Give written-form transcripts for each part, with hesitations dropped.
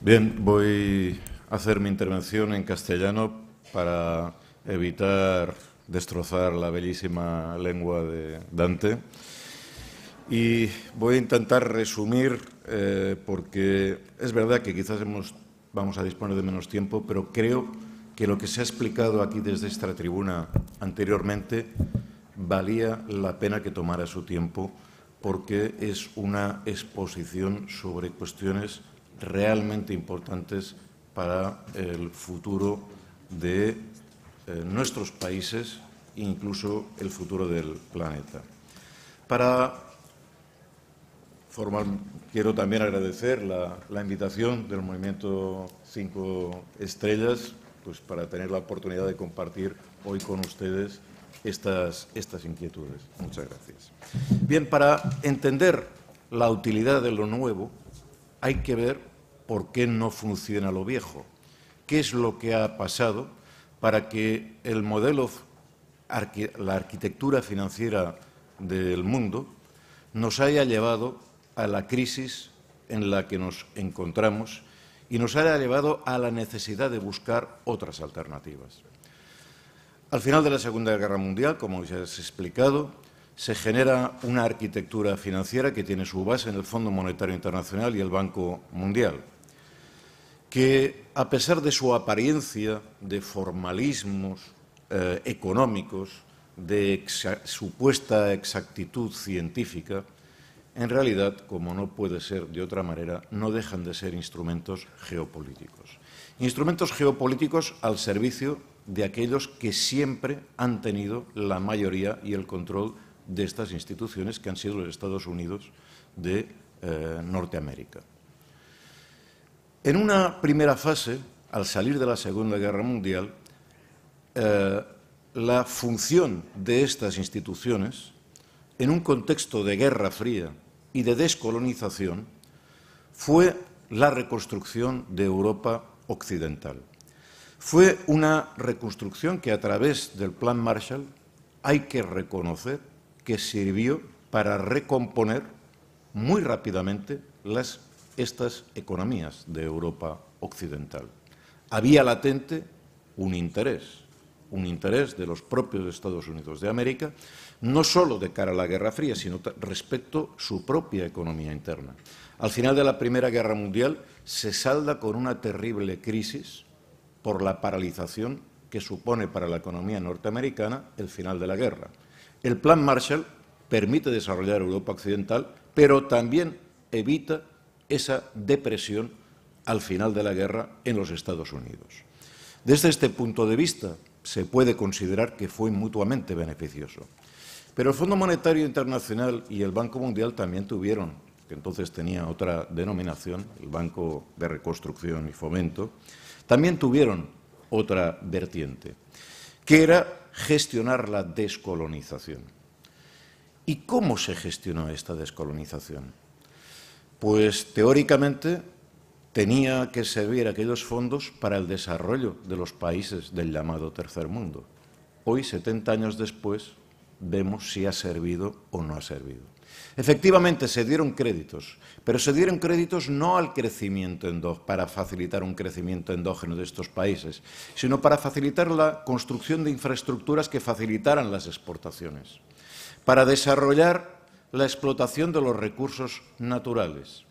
Bien, voy a hacer mi intervención en castellano para evitar destrozar la bellísima lengua de Dante. Y voy a intentar resumir, porque es verdad que quizás vamos a disponer de menos tiempo, pero creo que lo que se ha explicado aquí desde esta tribuna anteriormente valía la pena que tomara su tiempo, porque es una exposición sobre cuestiones realmente importantes para el futuro de nuestros países e incluso el futuro del planeta. Quiero también agradecer la invitación del Movimiento 5 Estrellas, pues para tener la oportunidad de compartir hoy con ustedes estas inquietudes. Muchas gracias. Bien, para entender la utilidad de lo nuevo, hay que ver por qué no funciona lo viejo. ¿Qué es lo que ha pasado para que el modelo, la arquitectura financiera del mundo nos haya llevado a la crisis en la que nos encontramos y nos haya llevado a la necesidad de buscar otras alternativas? Al final de la Segunda Guerra Mundial, como ya os he explicado, se genera una arquitectura financiera que tiene su base en el Fondo Monetario Internacional y el Banco Mundial, que, a pesar de su apariencia de formalismos económicos, de supuesta exactitud científica, en realidad, como no puede ser de otra manera, no dejan de ser instrumentos geopolíticos. Instrumentos geopolíticos al servicio de aquellos que siempre han tenido la mayoría y el control de estas instituciones, que han sido los Estados Unidos de Norteamérica. En una primera fase, al salir de la Segunda Guerra Mundial, la función de estas instituciones, en un contexto de Guerra Fría y de descolonización, fue la reconstrucción de Europa occidental. Fue una reconstrucción que, a través del Plan Marshall, hay que reconocer que sirvió para recomponer muy rápidamente estas economías de Europa occidental. Había latente un interés de los propios Estados Unidos de América, no solo de cara a la Guerra Fría, sino respecto a su propia economía interna. Al final de la Primera Guerra Mundial se salda con una terrible crisis por la paralización que supone para la economía norteamericana el final de la guerra. El Plan Marshall permite desarrollar Europa occidental, pero también evita esa depresión al final de la guerra en los Estados Unidos. Desde este punto de vista, se puede considerar que fue mutuamente beneficioso. Pero el Fondo Monetario Internacional y el Banco Mundial también tuvieron, que entonces tenía otra denominación, el Banco de Reconstrucción y Fomento, también tuvieron otra vertiente, que era gestionar la descolonización. ¿Y cómo se gestionó esta descolonización? Pues teóricamente tenía que servir aquellos fondos para el desarrollo de los países del llamado Tercer Mundo. Hoy, 70 años después, vemos si ha servido o no ha servido. Efectivamente, se dieron créditos, pero se dieron créditos no al crecimiento para facilitar un crecimiento endógeno de estos países, sino para facilitar la construcción de infraestructuras que facilitaran las exportaciones, para desarrollar la explotación de los recursos naturales,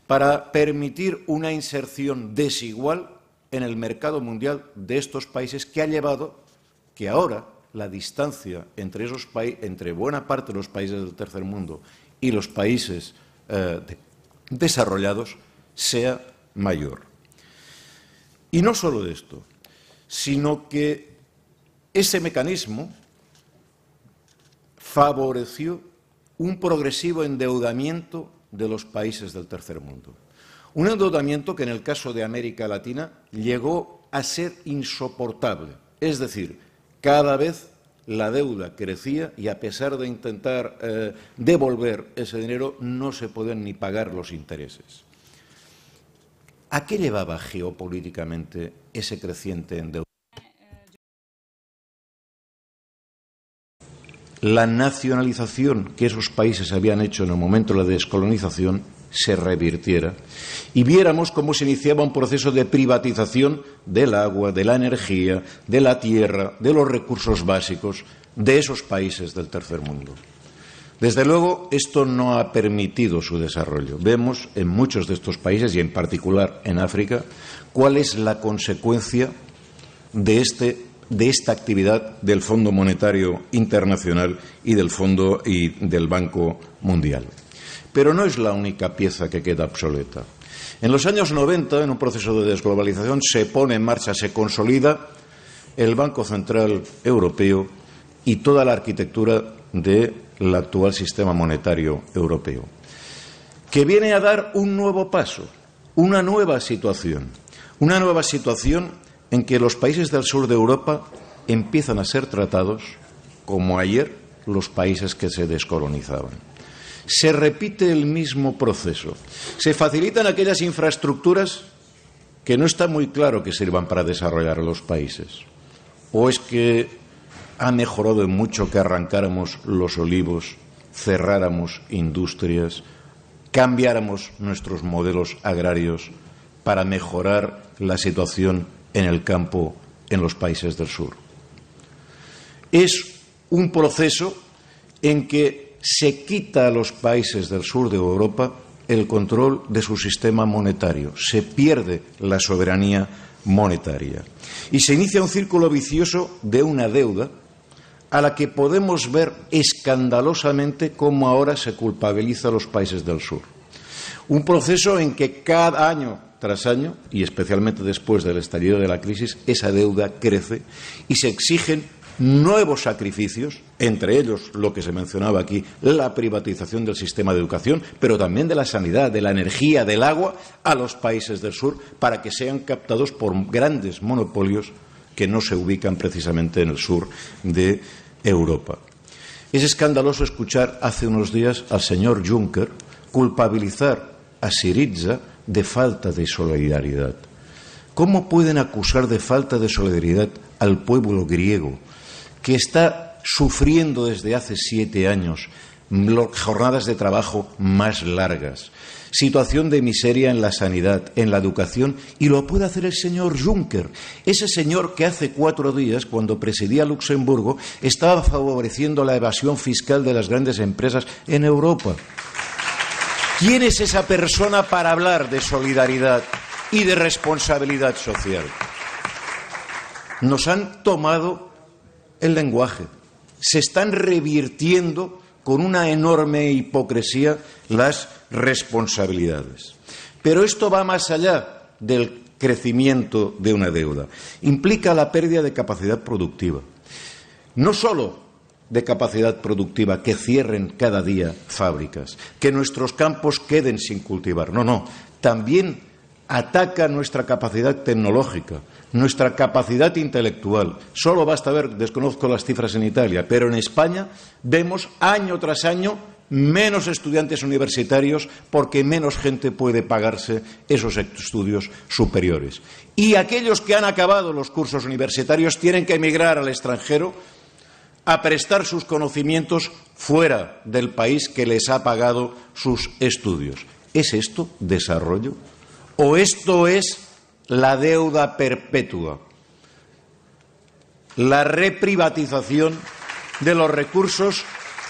para permitir una inserción desigual en el mercado mundial de estos países, que ha llevado que ahora la distancia entre buena parte de los países del tercer mundo y los países desarrollados sea mayor. Y no solo esto, sino que ese mecanismo favoreció un progresivo endeudamiento de los países del tercer mundo. Un endeudamiento que en el caso de América Latina llegó a ser insoportable. Es decir, cada vez la deuda crecía y, a pesar de intentar devolver ese dinero, no se podían ni pagar los intereses. ¿A qué llevaba geopolíticamente ese creciente endeudamiento? La nacionalización que esos países habían hecho en el momento de la descolonización se revirtiera y viéramos cómo se iniciaba un proceso de privatización del agua, de la energía, de la tierra, de los recursos básicos de esos países del tercer mundo. Desde luego, esto no ha permitido su desarrollo. Vemos en muchos de estos países, y en particular en África, cuál es la consecuencia de esta actividad del Fondo Monetario Internacional y del Fondo y del Banco Mundial. Pero no es la única pieza que queda obsoleta. En los años 90, en un proceso de desglobalización, se pone en marcha, se consolida el Banco Central Europeo y toda la arquitectura del actual sistema monetario europeo, que viene a dar un nuevo paso, una nueva situación en que los países del sur de Europa empiezan a ser tratados como ayer los países que se descolonizaban. Se repite el mismo proceso. Se facilitan aquellas infraestructuras que no está muy claro que sirvan para desarrollar a los países. ¿O es que ha mejorado en mucho que arrancáramos los olivos, cerráramos industrias, cambiáramos nuestros modelos agrarios para mejorar la situación en el campo en los países del sur? Es un proceso en que se quita a los países del sur de Europa el control de su sistema monetario, se pierde la soberanía monetaria y se inicia un círculo vicioso de una deuda a la que podemos ver escandalosamente cómo ahora se culpabiliza a los países del sur. Un proceso en que cada año tras año, y especialmente después del estallido de la crisis, esa deuda crece y se exigen nuevos sacrificios, entre ellos lo que se mencionaba aquí, la privatización del sistema de educación, pero también de la sanidad, de la energía, del agua, a los países del sur, para que sean captados por grandes monopolios que no se ubican precisamente en el sur de Europa. Es escandaloso escuchar hace unos días al señor Juncker culpabilizar a Syriza de falta de solidaridad. ¿Cómo pueden acusar de falta de solidaridad al pueblo griego, que está sufriendo desde hace 7 años jornadas de trabajo más largas, situación de miseria en la sanidad, en la educación, y lo puede hacer el señor Juncker, ese señor que hace 4 días, cuando presidía Luxemburgo, estaba favoreciendo la evasión fiscal de las grandes empresas en Europa? ¿Quién es esa persona para hablar de solidaridad y de responsabilidad social? Nos han tomado el lenguaje, se están revirtiendo con una enorme hipocresía las responsabilidades. Pero esto va más allá del crecimiento de una deuda. Implica la pérdida de capacidad productiva. No solo de capacidad productiva, que cierren cada día fábricas, que nuestros campos queden sin cultivar. No. También ataca nuestra capacidad tecnológica, nuestra capacidad intelectual. Solo basta ver, desconozco las cifras en Italia, pero en España vemos año tras año menos estudiantes universitarios porque menos gente puede pagarse esos estudios superiores. Y aquellos que han acabado los cursos universitarios tienen que emigrar al extranjero a prestar sus conocimientos fuera del país que les ha pagado sus estudios. ¿Es esto desarrollo? ¿O esto es la deuda perpetua? La reprivatización de los recursos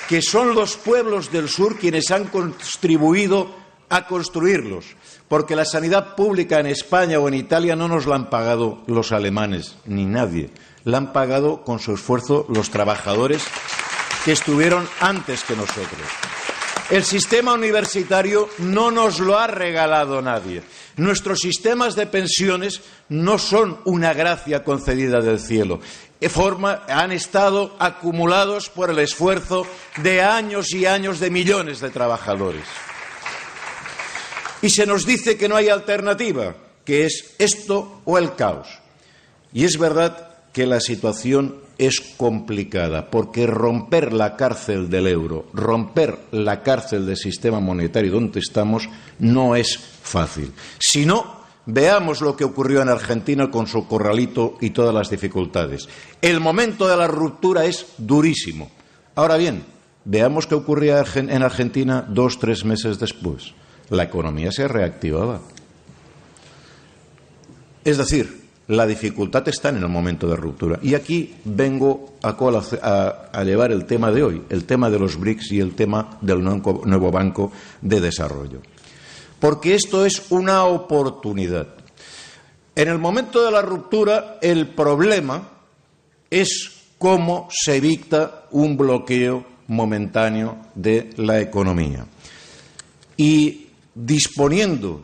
que son los pueblos del sur quienes han contribuido a construirlos, porque la sanidad pública en España o en Italia no nos la han pagado los alemanes, ni nadie. La han pagado con su esfuerzo los trabajadores que estuvieron antes que nosotros. El sistema universitario no nos lo ha regalado nadie. Nuestros sistemas de pensiones no son una gracia concedida del cielo. Han estado acumulados por el esfuerzo de años y años de millones de trabajadores. Y se nos dice que no hay alternativa, que es esto o el caos. Y es verdad que la situación es complicada, porque romper la cárcel del euro, romper la cárcel del sistema monetario donde estamos, no es fácil. Si no, veamos lo que ocurrió en Argentina con su corralito y todas las dificultades. El momento de la ruptura es durísimo. Ahora bien, veamos qué ocurría en Argentina 2 o 3 meses después. la economía se reactivaba. Es decir, la dificultad está en el momento de ruptura. Y aquí vengo a llevar el tema de hoy, el tema de los BRICS y el tema del nuevo Banco de Desarrollo. Porque esto es una oportunidad. En el momento de la ruptura, el problema es cómo se evita un bloqueo momentáneo de la economía. Y disponiendo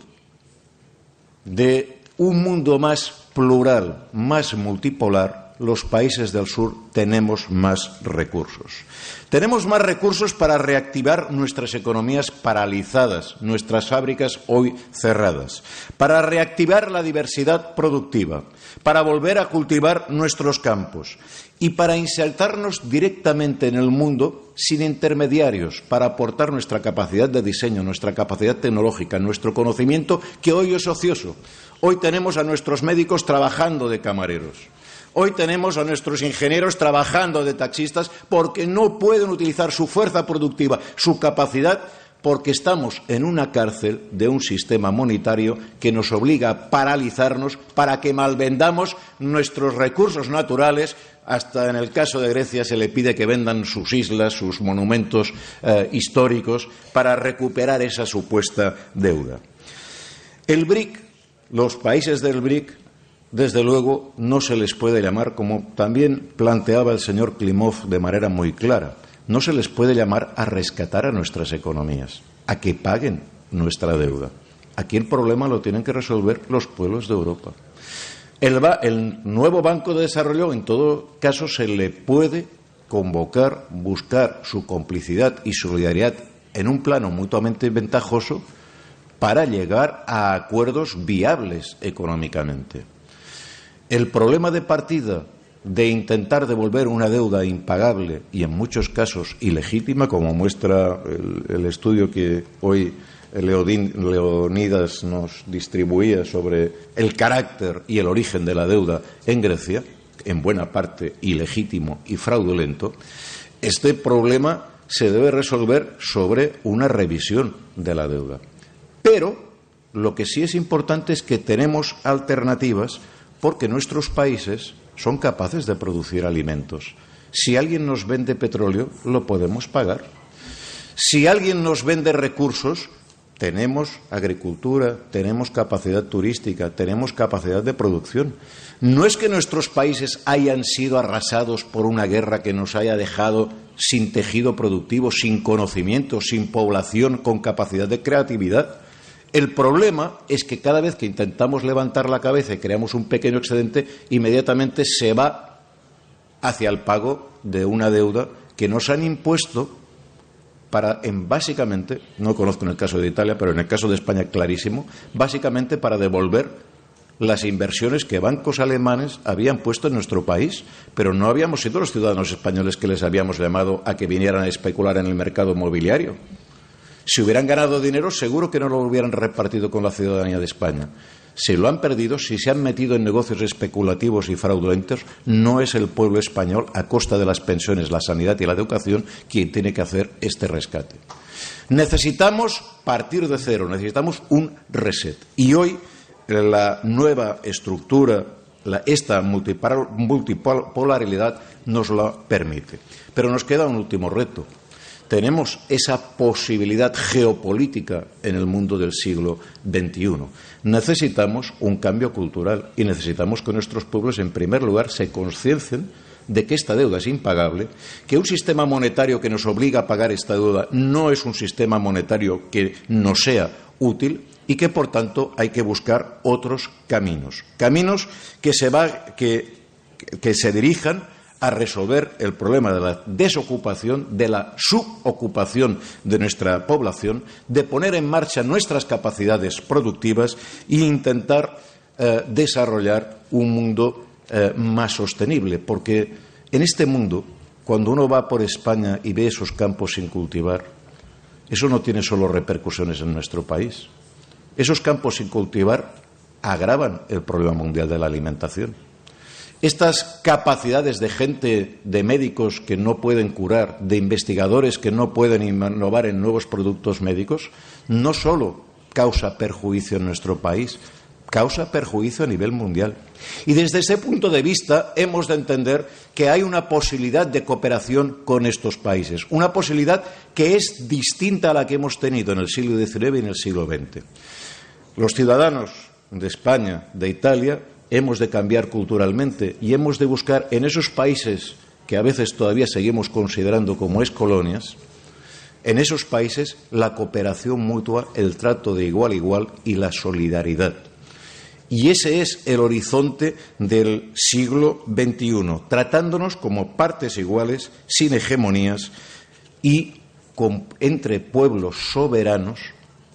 de un mundo más plural, más multipolar, los países del sur tenemos más recursos. Tenemos más recursos para reactivar nuestras economías paralizadas, nuestras fábricas hoy cerradas, para reactivar la diversidad productiva, para volver a cultivar nuestros campos y para insertarnos directamente en el mundo sin intermediarios, para aportar nuestra capacidad de diseño, nuestra capacidad tecnológica, nuestro conocimiento que hoy es ocioso. Hoy tenemos a nuestros médicos trabajando de camareros. Hoy tenemos a nuestros ingenieros trabajando de taxistas porque no pueden utilizar su fuerza productiva, su capacidad, porque estamos en una cárcel de un sistema monetario que nos obliga a paralizarnos para que malvendamos nuestros recursos naturales. Hasta en el caso de Grecia se le pide que vendan sus islas, sus monumentos históricos para recuperar esa supuesta deuda. El BRIC, los países del BRIC, desde luego, no se les puede llamar, como también planteaba el señor Klimov de manera muy clara, no se les puede llamar a rescatar a nuestras economías, a que paguen nuestra deuda. Aquí el problema lo tienen que resolver los pueblos de Europa. El nuevo Banco de Desarrollo, en todo caso, se le puede convocar, buscar su complicidad y solidaridad en un plano mutuamente ventajoso para llegar a acuerdos viables económicamente. El problema de partida de intentar devolver una deuda impagable y en muchos casos ilegítima, como muestra el estudio que hoy Leonidas nos distribuía sobre el carácter y el origen de la deuda en Grecia, en buena parte ilegítimo y fraudulento, este problema se debe resolver sobre una revisión de la deuda. Pero lo que sí es importante es que tenemos alternativas porque nuestros países son capaces de producir alimentos. Si alguien nos vende petróleo, lo podemos pagar. Si alguien nos vende recursos, tenemos agricultura, tenemos capacidad turística, tenemos capacidad de producción. No es que nuestros países hayan sido arrasados por una guerra que nos haya dejado sin tejido productivo, sin conocimiento, sin población con capacidad de creatividad. El problema es que cada vez que intentamos levantar la cabeza y creamos un pequeño excedente, inmediatamente se va hacia el pago de una deuda que nos han impuesto básicamente, no conozco en el caso de Italia, pero en el caso de España clarísimo, básicamente para devolver las inversiones que bancos alemanes habían puesto en nuestro país, pero no habíamos sido los ciudadanos españoles que les habíamos llamado a que vinieran a especular en el mercado mobiliario. Si hubieran ganado dinero, seguro que no lo hubieran repartido con la ciudadanía de España. Si lo han perdido, si se han metido en negocios especulativos y fraudulentos, no es el pueblo español, a costa de las pensiones, la sanidad y la educación, quien tiene que hacer este rescate. Necesitamos partir de cero, necesitamos un reset. Y hoy la nueva estructura, esta multipolaridad, nos lo permite. Pero nos queda un último reto. Tenemos esa posibilidad geopolítica en el mundo del siglo XXI. Necesitamos un cambio cultural y necesitamos que nuestros pueblos, en primer lugar, se conciencien de que esta deuda es impagable, que un sistema monetario que nos obliga a pagar esta deuda no es un sistema monetario que nos sea útil y que, por tanto, hay que buscar otros caminos. Caminos que se dirijan a resolver el problema de la desocupación, de la subocupación de nuestra población, de poner en marcha nuestras capacidades productivas e intentar desarrollar un mundo más sostenible. Porque en este mundo, cuando uno va por España y ve esos campos sin cultivar, eso no tiene solo repercusiones en nuestro país. Esos campos sin cultivar agravan el problema mundial de la alimentación. Estas capacidades de gente, de médicos que no pueden curar, de investigadores que no pueden innovar en nuevos productos médicos, no solo causa perjuicio en nuestro país, causa perjuicio a nivel mundial. Y desde ese punto de vista hemos de entender que hay una posibilidad de cooperación con estos países, una posibilidad que es distinta a la que hemos tenido en el siglo XIX y en el siglo XX. Los ciudadanos de España, de Italia, hemos de cambiar culturalmente y hemos de buscar en esos países que a veces todavía seguimos considerando como excolonias, en esos países la cooperación mutua, el trato de igual a igual y la solidaridad. Y ese es el horizonte del siglo XXI, tratándonos como partes iguales, sin hegemonías y entre pueblos soberanos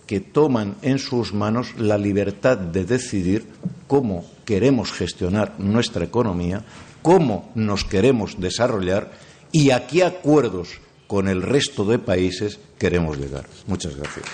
que toman en sus manos la libertad de decidir cómo queremos gestionar nuestra economía, cómo nos queremos desarrollar y a qué acuerdos con el resto de países queremos llegar. Muchas gracias.